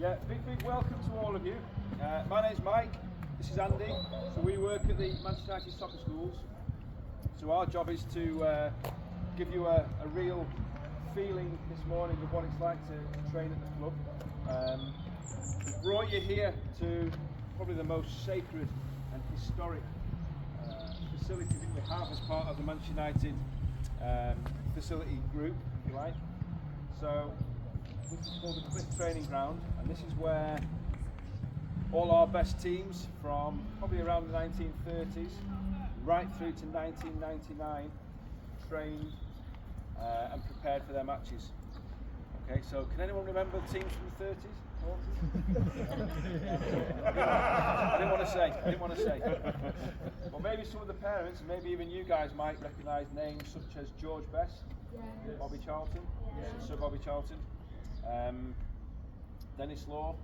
Yeah, big welcome to all of you. My name's Mike, this is Andy. So we work at the Manchester United Soccer Schools. So our job is to give you a real feeling this morning of what it's like to train at the club. We've brought you here to probably the most sacred and historic facility that we have as part of the Manchester United facility group, if you like. So this is called the Cliff Training Ground, and this is where all our best teams from probably around the 1930s right through to 1999 trained and prepared for their matches. Okay, so can anyone remember the teams from the 30s? 40s? I didn't want to say. Well, maybe some of the parents, and maybe even you guys might recognise names such as George Best, Bobby Charlton, Sir Bobby Charlton, Dennis Law,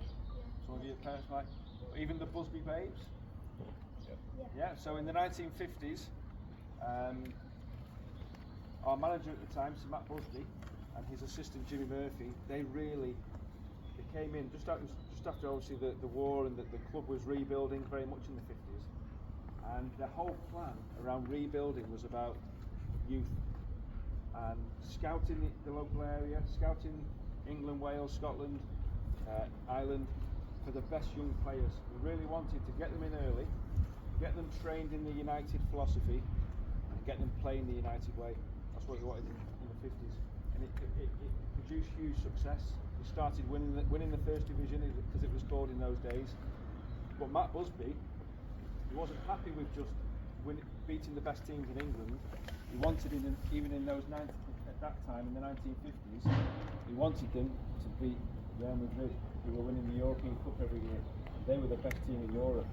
some of your parents might, or even the Busby Babes. Yeah, so in the 1950s, our manager at the time, Sir Matt Busby, and his assistant Jimmy Murphy, they came in just after obviously the war, and the club was rebuilding very much in the 50s, and the whole plan around rebuilding was about youth and scouting the local area, scouting England, Wales, Scotland, Ireland for the best young players. We really wanted to get them in early, get them trained in the United philosophy, and get them playing the United way. That's what we wanted in the 50s, and it produced huge success. We started winning the first division, because it was called in those days. But Matt Busby, he wasn't happy with just beating the best teams in England. He wanted, even in those at that time in the 1950s, he wanted them to beat Real Madrid, who were winning the European Cup every year. They were the best team in Europe.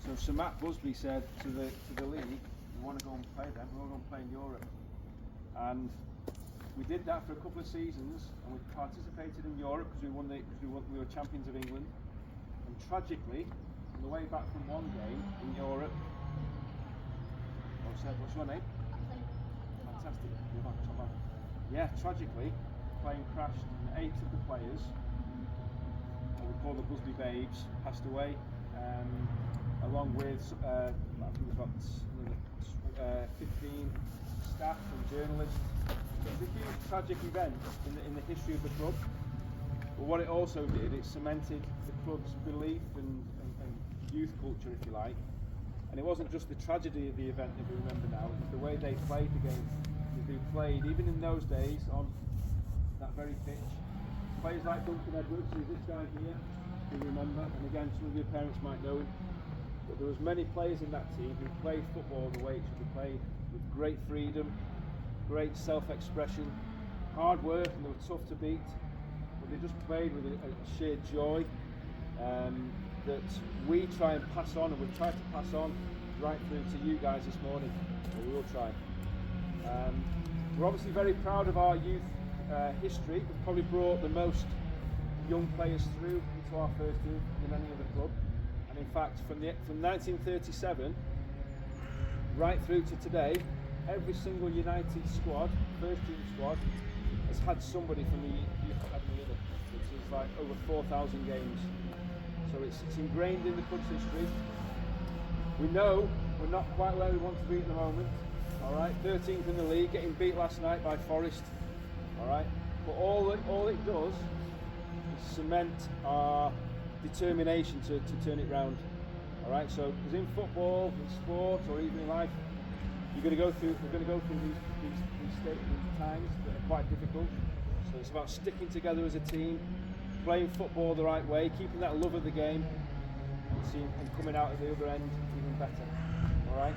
So Sir Matt Busby said to the league, "We want to go and play them. We want to go and play in Europe." And we did that for a couple of seasons, and we participated in Europe because we were champions of England. And tragically, on the way back from one game in Europe, what's your name? Fantastic. You're back, top man. Yeah, tragically, the plane crashed, and 8 of the players, what we call the Busby Babes, passed away, along with I think it was about 15 staff and journalists. It was a huge tragic event in the history of the club, but what it also did, it cemented the club's belief and youth culture, if you like. And it wasn't just the tragedy of the event that we remember now, it was the way they played the game. They played, even in those days, on that very pitch. Players like Duncan Edwards, who's this guy here, who you remember, and again, some of your parents might know him. But there was many players in that team who played football the way it should be played, with great freedom, great self-expression, hard work, and they were tough to beat, but they just played with a sheer joy that we try and pass on, and we've tried to pass on right through to you guys this morning, or we will try. We're obviously very proud of our youth history. We've probably brought the most young players through into our first team than any other club, and in fact from 1937 right through to today, every single United squad, first team squad, has had somebody from the youth academy in it, which is like over 4,000 games. So it's ingrained in the club's history. We know we're not quite where we want to be at the moment. All right, 13th in the league, getting beat last night by Forest. All right, but all it does is cement our determination to turn it round. All right, so because in football, in sport, or even in life, we're going to go through these times that are quite difficult. So it's about sticking together as a team, playing football the right way, keeping that love of the game, and coming out at the other end even better. All right.